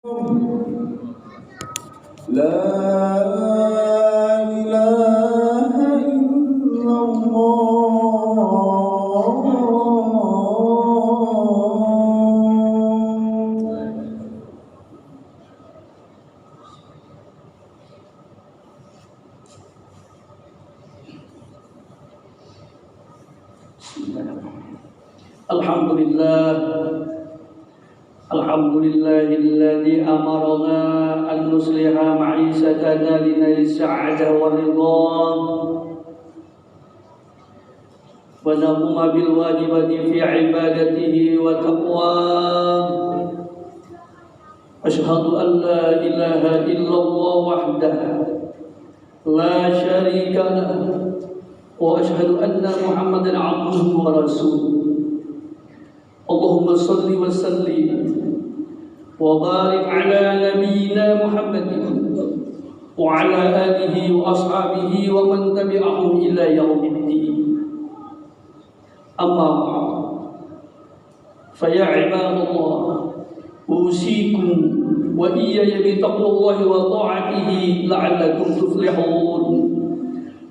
لا إله إلا الحمد لله الذي أمرنا أن نصلح معيشتنا لنيل السعادة والرضا ونقوم بالواجبات في عبادته وتقواه. أشهد أن لا إله إلا الله وحده لا شريك له وأشهد أن محمدا عبده ورسوله. اللهم صل وسلم وبارك على نبينا محمد وعلى آله وأصحابه ومن تبعهم إلى يوم الدين. أما بعد فيا عباد الله أوصيكم وإياي بتقوى الله وطاعته لعلكم تفلحون.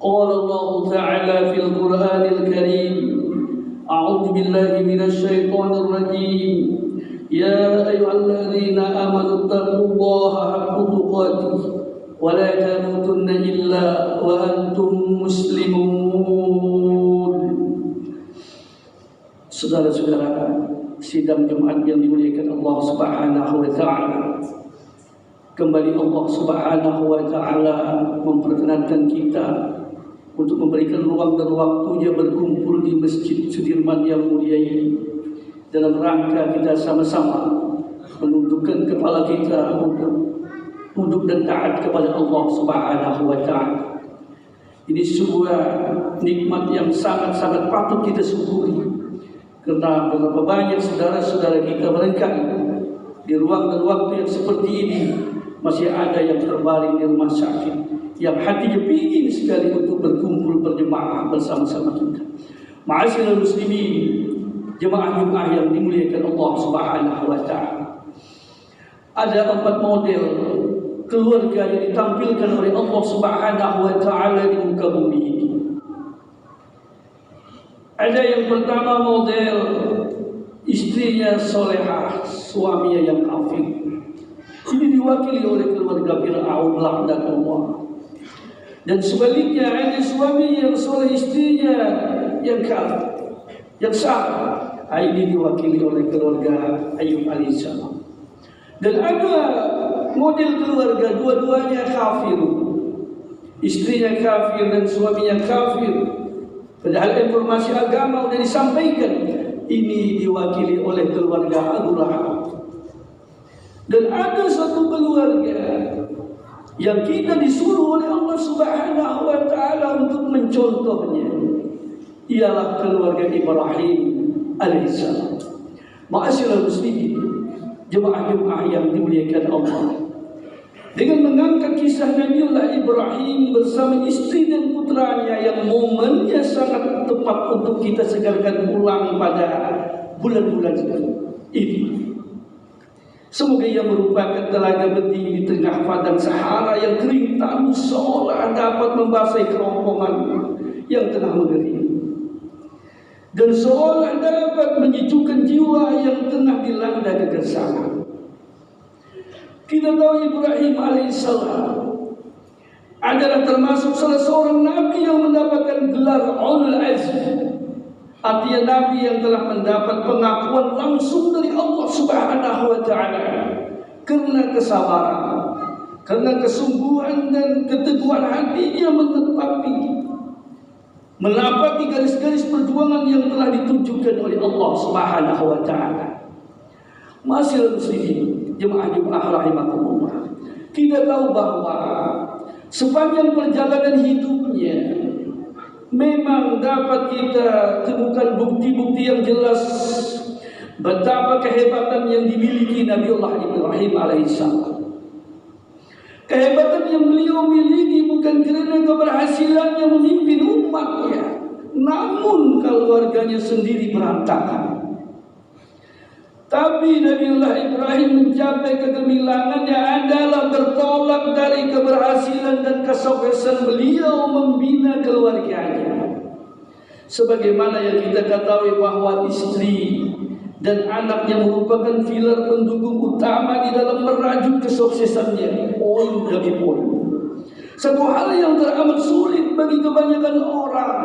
قال الله تعالى في القرآن الكريم: أعوذ بالله من الشيطان الرجيم. يا أيها الذين آمنوا اتقوا الله حق تقاته ولا تموتن إلا وأنتم مسلمون. Saudara-saudara sidang Jumat yang dimuliakan Allah Subhanahu wa taala, kembali Allah Subhanahu wa taala memperkenankan kita untuk memberikan ruang dan waktunya berkumpul di Masjid Sudirman yang mulia ini dalam rangka kita sama-sama menundukkan kepala kita untuk tunduk dan taat kepada Allah Subhanahu wa taala. Ini sebuah nikmat yang sangat-sangat patut kita syukuri, karena beberapa banyak saudara-saudara kita barangkali di ruang dan waktu yang seperti ini masih ada yang terbaring di rumah sakit, yang hatinya ingin sekali untuk berkumpul berjemaah bersama-sama kita. Ma'asyiral muslimin, jemaah-jemaah yang dimuliakan Allah Subhanahu wa taala. Ada 4 model keluarga yang ditampilkan oleh Allah Subhanahu wa taala di muka bumi ini. Ada yang pertama, model istrinya solehah, suaminya yang kafir. Ini diwakili oleh keluarga Fir'aun laknatullah. Dan sebaliknya ada suami yang soleh, istrinya yang kafir, yang salah. Ini diwakili oleh keluarga Ayub alaihissalam. Dan ada model keluarga dua-duanya kafir, istrinya kafir dan suaminya kafir. Padahal informasi agama sudah disampaikan. Ini diwakili oleh keluarga Abu Lahab. Dan ada satu keluarga yang kita disuruh oleh Allah Subhanahu wa taala untuk mencontohnya, ialah keluarga Ibrahim alaihissalam. Ma'asyiral muslimin, jemaah-jemaah yang dimuliakan Allah, dengan mengangkat kisah Nabiullah Ibrahim bersama istri dan putranya yang momennya sangat tepat untuk kita segarkan ulang pada bulan-bulan ini. Semoga ia merupakan telaga berdiri di tengah padang Sahara yang kering tandus, seolah dapat membasahi kerongkongan yang tengah mengering, dan seolah dapat menyejukkan jiwa yang tengah dilanda kegesaman. Kita tahu Ibrahim alaihissalam adalah termasuk salah seorang nabi yang mendapatkan gelar ulul azm, artinya nabi yang telah mendapat pengakuan langsung dari Allah Subhanahu wa taala karena kesabaran, karena kesungguhan dan keteguhan hatinya menapaki garis-garis perjuangan yang telah ditunjukkan oleh Allah Subhanahu wa taala. Masih muslimin, jemaah-jemaah rahimakumullah, kita tahu bahwa sepanjang perjalanan hidupnya memang dapat kita temukan bukti-bukti yang jelas betapa kehebatan yang dimiliki Nabiullah Ibrahim alaihissalam. Kehebatan yang beliau miliki bukan kerana keberhasilannya memimpin umatnya, namun keluarganya sendiri berantakan. Tapi Nabiullah Ibrahim mencapai kegemilangannya adalah bertolak dari keberhasilan dan kesuksesan beliau membina keluarganya. Sebagaimana yang kita ketahui bahwa istri dan anaknya merupakan pilar pendukung utama di dalam merajut kesuksesannya. Poin demi poin. Satu hal yang teramat sulit bagi kebanyakan orang,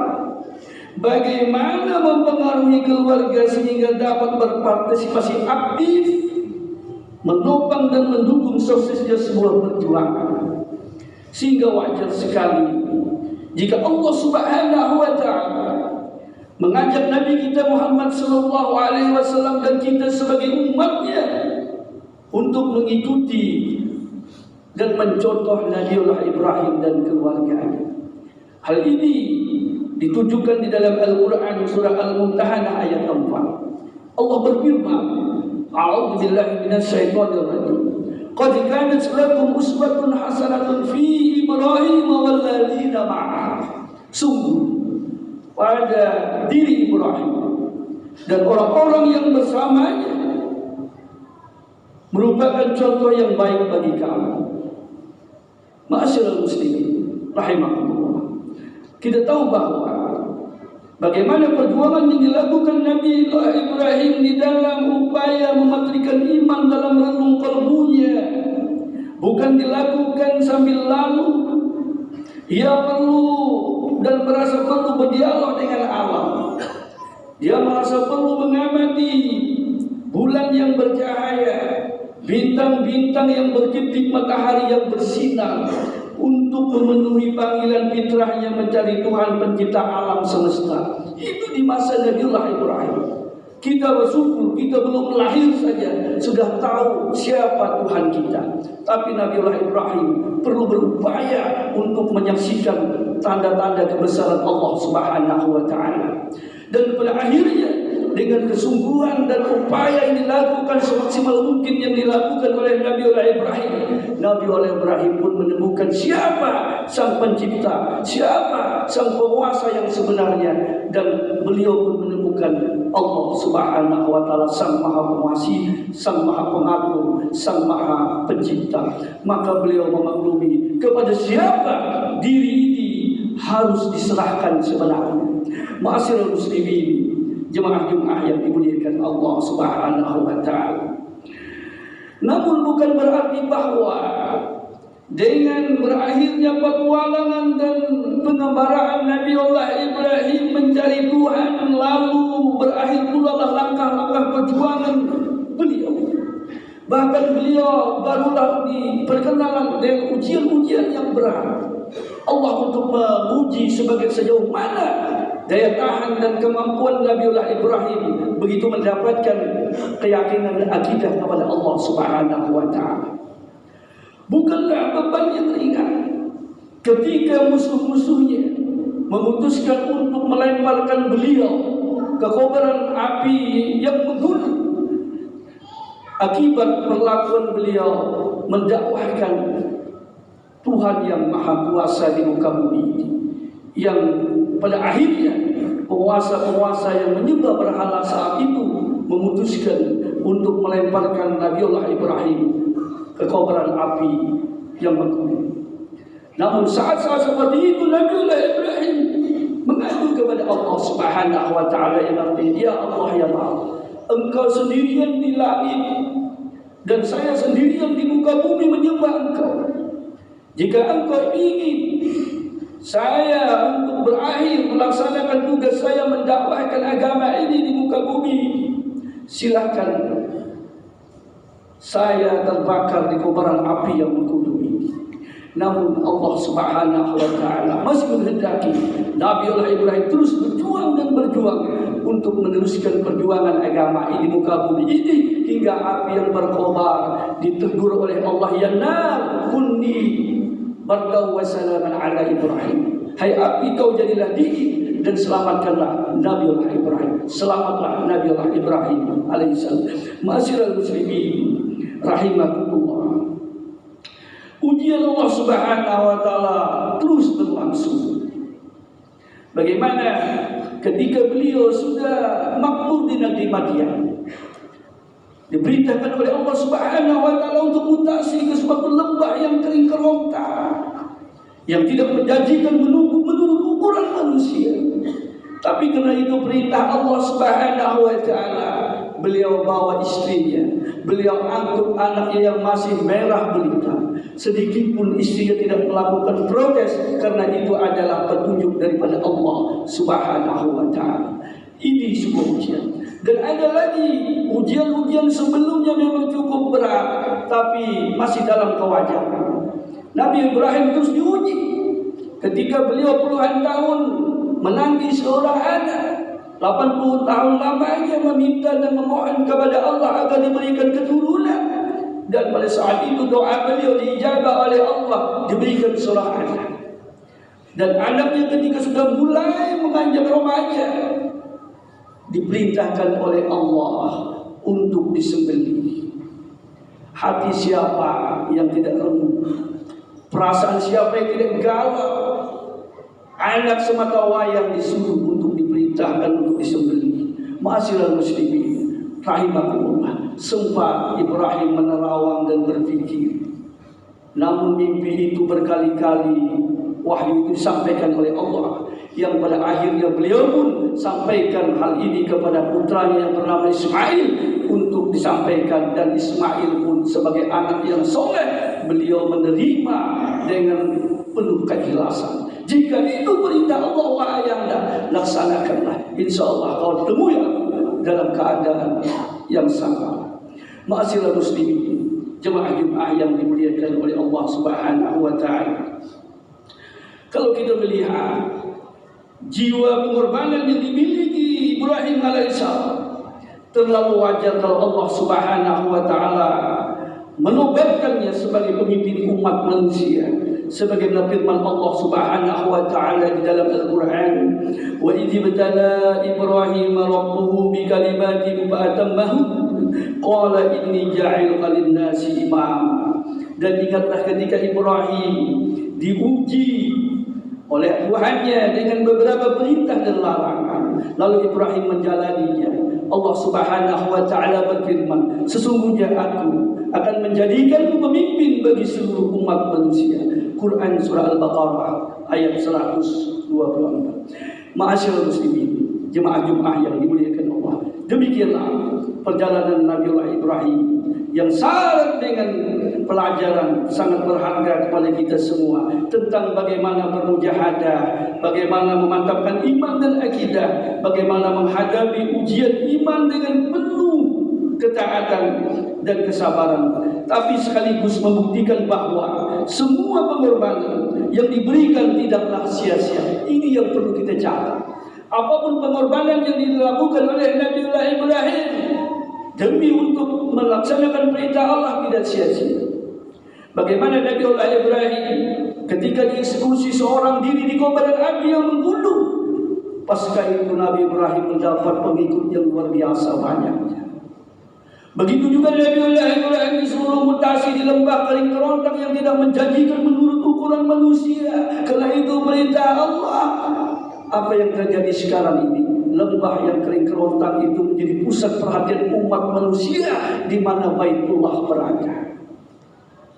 bagaimana mempengaruhi keluarga sehingga dapat berpartisipasi aktif, menopang dan mendukung suksesnya sebuah perjuangan. Sehingga wajar sekali jika Allah Subhanahu wa taala mengajak Nabi kita Muhammad sallallahu alaihi wasallam dan kita sebagai umatnya untuk mengikuti dan mencontoh Nabiullah Ibrahim dan keluarganya. Hal ini ditujukan di dalam Al-Quran surah Al-Mumtahanah ayat 4. Allah berfirman, A'udzu billahi minasyaitonir rajim. Qad kanat lakum uswatun hasanatun fi Ibrahim wal ladzina ma'ah. Sungguh pada diri Ibrahim dan orang-orang yang bersamanya merupakan contoh yang baik bagi kamu. Ma'asyiral muslimin rahimakumullah. Kita tahu bahwa bagaimana perjuangan yang dilakukan Nabi Ibrahim di dalam upaya mematrikan iman dalam relung kalbunya bukan dilakukan sambil lalu. Ia perlu dan merasa perlu berdialog dengan alam. Dia merasa perlu mengamati bulan yang bercahaya, bintang-bintang yang berkedip, matahari yang bersinar, untuk memenuhi panggilan fitrahnya mencari Tuhan pencipta alam semesta. Itu di masa Nabiullah Ibrahim. Kita bersyukur, kita belum lahir saja sudah tahu siapa Tuhan kita. Tapi Nabiullah Ibrahim perlu berupaya untuk menyaksikan tanda-tanda kebesaran Allah Subhanahu wa taala. Dan pada akhirnya dengan kesungguhan dan upaya yang dilakukan semaksimal mungkin yang dilakukan oleh Nabiullah Ibrahim, Nabiullah Ibrahim pun menemukan siapa sang pencipta, siapa sang penguasa yang sebenarnya, dan beliau pun menemukan Allah Subhanahu wa taala sang maha penguasa, sang maha pengatur, sang maha pencipta. Maka beliau memaklumi kepada siapa diri ini harus diserahkan sebenarnya. Ma'asyiral muslimin, jemaah-jemaah yang dimuliakan Allah Subhanahu wa taala. Namun bukan berarti bahwa dengan berakhirnya petualangan dan pengembaraan Nabiullah Ibrahim mencari Tuhan lalu berakhir pula langkah-langkah perjuangan beliau. Bahkan beliau barulah diperkenalan dengan ujian-ujian yang berat. Allah untuk menguji sebagai sejauh mana daya tahan dan kemampuan Nabiullah Ibrahim begitu mendapatkan keyakinan dan akidah kepada Allah Subhanahu wa taala. Bukanlah beban yang ringan ketika musuh-musuhnya memutuskan untuk melemparkan beliau ke kobaran api yang mengguna. Akibat perlakuan beliau mendakwahkan Tuhan yang maha kuasa di muka bumi ini, yang pada akhirnya penguasa-penguasa yang menyembah berhala saat itu memutuskan untuk melemparkan Nabiullah Ibrahim ke kobaran api yang menggunung. Namun saat-saat seperti itu Nabiullah Ibrahim mengadu kepada Allah Subhanahu wa taala yang artinya, ya Allah ya Allah, Engkau sendirian di langit dan saya sendirian di muka bumi menyembah Engkau. Jika Engkau ingin saya untuk berakhir melaksanakan tugas saya mendakwahkan agama ini di muka bumi, silakan saya terbakar di kobaran api yang menggunung ini. Namun Allah Subhanahu wa taala masih menghendaki Nabiullah Ibrahim terus berjuang dan berjuang untuk meneruskan perjuangan agama ini di muka bumi ini hingga api yang berkobar ditegur oleh Allah, ya nar kunni bardan wa salaman ala Ibrahim. Hai api, kau jadilah dingin dan selamatkanlah Nabiullah Ibrahim. Selamatlah Nabiullah Ibrahim alaihissalam. Ma'asyiral muslimin rahimakumullah. Ujian Allah Subhanahu wa taala terus berlangsung. Bagaimana ketika beliau sudah makmur di negeri Madian, Diberitakan oleh Allah Subhanahu wa taala untuk mutasi ke suatu lembah yang kering kerontang, yang tidak menjanjikan menunggu menurut ukuran manusia. Tapi karena itu perintah Allah Subhanahu wa taala, beliau bawa istrinya, beliau angkut anaknya yang masih merah belita. Sedikit pun istrinya tidak melakukan protes, karena itu adalah petunjuk daripada Allah Subhanahu wa taala. Ini sebuah ujian. Dan ada lagi ujian-ujian sebelumnya memang cukup berat, tapi masih dalam kewajaran. Nabi Ibrahim terus diuji ketika beliau puluhan tahun menanti seorang anak. 80 tahun lamanya meminta dan memohon kepada Allah agar diberikan keturunan. Dan pada saat itu doa beliau diijabah oleh Allah, diberikan seorang anak. Dan anaknya ketika sudah mulai menganjak remaja, diperintahkan oleh Allah untuk disembelih. Hati siapa yang tidak remuk, perasaan siapa yang tidak galau, anak semata wayang disuruh untuk diperintahkan untuk disembelih. Ma'asyiral muslimin rahimakumullah, sempat Ibrahim menerawang dan berpikir, namun mimpi itu berkali-kali wahyu itu disampaikan oleh Allah, yang pada akhirnya beliau pun sampaikan hal ini kepada putranya yang bernama Ismail untuk disampaikan. Dan Ismail pun sebagai anak yang soleh, beliau menerima dengan penuh keikhlasan. Jika itu perintah Allah, wahai anda, laksanakanlah. Insya Allah kau ketemu ya dalam keadaan yang sama. Ma'asyiral muslimin, jemaah Jumat yang dimuliakan oleh Allah Subhanahu wa taala. Kalau kita melihat jiwa pengorbanan yang dimiliki Ibrahim alaihissalam, terlalu wajar kalau Allah Subhanahu wa taala menobatkannya sebagai pemimpin umat manusia. Sebagaimana firman Allah Subhanahu wa taala di dalam Al-Qur'an, "Wa idz ibtala Ibrahim rabbuhu bi kalimatin fa atammahu, qala inni ja'iluka lin-nasi imama." Dan ingatlah ketika Ibrahim diuji oleh Tuhannya dengan beberapa perintah dan larangan, lalu Ibrahim menjalaninya. Allah Subhanahu wa taala berfirman, "Sesungguhnya aku akan menjadikanmu pemimpin bagi seluruh umat manusia." Quran surah Al-Baqarah ayat 124. Ma'asyiral muslimin, jemaah Jumat yang dimuliakan Allah, demikianlah perjalanan Nabiullah Ibrahim yang syarat dengan pelajaran sangat berharga kepada kita semua tentang bagaimana bermujahadah, bagaimana memantapkan iman dan akidah, bagaimana menghadapi ujian iman dengan penuh ketaatan dan kesabaran, tapi sekaligus membuktikan bahwa semua pengorbanan yang diberikan tidaklah sia-sia. Ini yang perlu kita catat. Apapun pengorbanan yang dilakukan oleh Nabiullah Ibrahim demi untuk melaksanakan perintah Allah tidak sia-sia. Bagaimana Nabiullah Ibrahim ketika dieksekusi seorang diri di kobaran api yang membunuh, pasca itu Nabi Ibrahim mendapat pengikut yang luar biasa banyaknya. Begitu juga Nabiullah Ibrahim disuruh mutasi di lembah kering kerontang yang tidak menjanjikan menurut ukuran manusia. Karena itu perintah Allah. Apa yang terjadi sekarang ini, lembah yang kering kerontang itu menjadi pusat perhatian umat manusia, di mana Baitullah berada.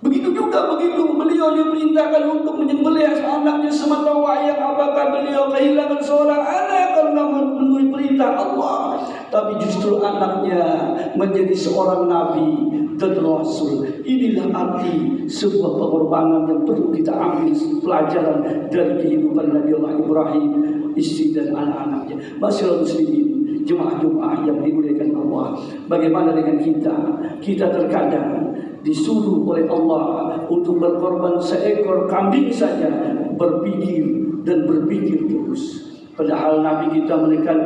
Begitu juga begitu beliau diperintahkan untuk menyembelih anaknya semata wayang. Apakah beliau kehilangan seorang anak karena memenuhi perintah Allah? Tapi justru anaknya menjadi seorang nabi dan rasul. Inilah arti sebuah pengorbanan yang perlu kita ambil pelajaran dari kehidupan Nabiullah Ibrahim, istri dan anak-anaknya. Masyaallah muslimin, jemaah Jumat yang dimuliakan Allah, bagaimana dengan kita? Kita terkadang disuruh oleh Allah untuk berkorban seekor kambing saja, berpikir dan berpikir terus. Padahal Nabi kita menekan,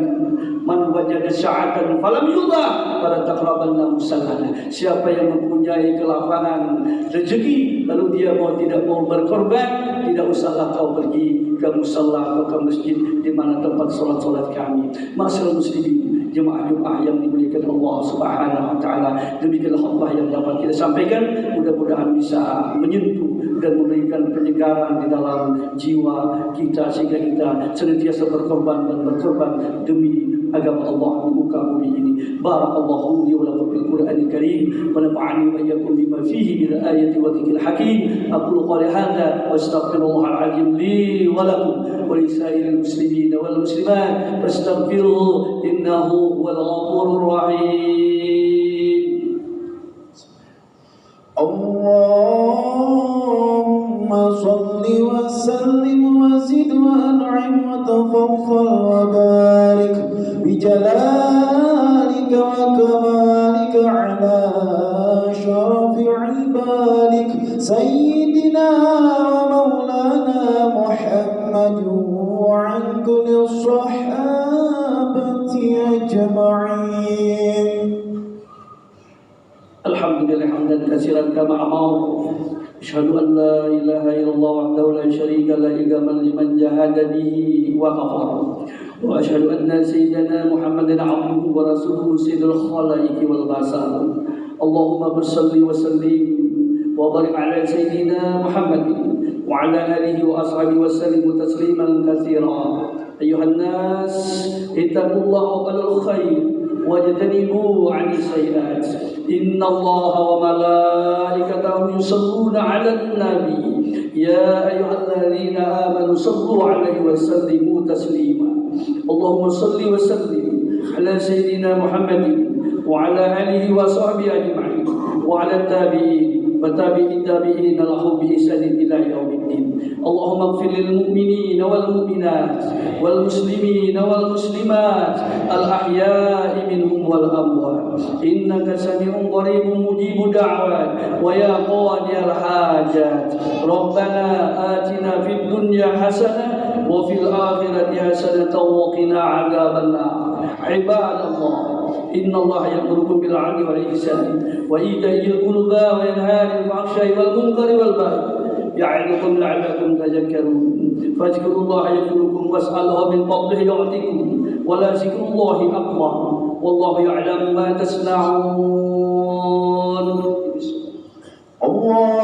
man wajada sya'atan falam yullah fala taqrabanna musallana. Siapa yang mempunyai kelapangan rezeki lalu dia tidak mau berkorban, tidak usahlah kau pergi ke musalla atau ke masjid di mana tempat salat kami. Masyaallah muslimin, jemaah Jumat yang dimuliakan Allah Subhanahu wa taala, demikianlah khutbah yang dapat kita sampaikan. Mudah-mudahan bisa menyentuh dan memberikan penyegaran di dalam jiwa kita sehingga kita senantiasa berkorban dan berkorban demi agama Allah di muka bumi ini. Barakallahu li wa lakum bil Qur'anil Karim wa nafa'ani wa iyyakum bima fihi min ayati wa dzikril hakim. Aqulu qawli hadza wa astaghfirullahal azim li wa lakum wa li sa'iril muslimin wal muslimat fastaghfiruhu innahu huwal ghafurur rahim. Allahumma salli wa sallim wa zid wa an'im wa tafaddal wa barik bi jalalika wa kamalika ala syarafi ibadik sayyidina wa maulana Muhammad wa an kulli sahabati ajma'in. Alhamdulillah hamdan katsiran kama amar. Asyhadu an la ilaha illallah wahdahu la syarika la ilaha liman jahada bihi wa kafara. Wa asyhadu anna sayyidana Muhammadan abduhu wa rasuluhu sayyidul khalaiqi wal basar. Allahumma shalli wa sallim wa barik ala sayyidina Muhammadin wa ala alihi wa ashabihi wa sallim tasliman katsira. Ayuhan nas ittaqullaha wa qalul khair واجتنبوا عن السيئات إن الله وملائكته يصلون على النبي يا أيها الذين آمنوا صلوا عليه وسلموا تسليما اللهم صل وسلم على سيدنا محمد وعلى آله وصحبه أجمعين وعلى التابعين وتابعي التابعين لهم بإحسان إلى يوم الدين اللهم اغفر للمؤمنين والمؤمنات والمسلمين والمسلمات الأحياء منهم والأموات إنك سميع قريب مجيب دعوات ويا قاضي الحاجات ربنا آتنا في الدنيا حسنة وفي الآخرة حسنة وقنا عذاب النار عباد الله إن الله يأمركم بالعدل والإحسان وإيتاء ذي القربى وينهى عن الفحشاء والمنكر والبغي يعظكم لعلكم تذكرون فاذكروا الله يذكركم واسألوه من فضله يعطيكم ولا ذكر الله أكبر والله يعلم ما تصنعون. الله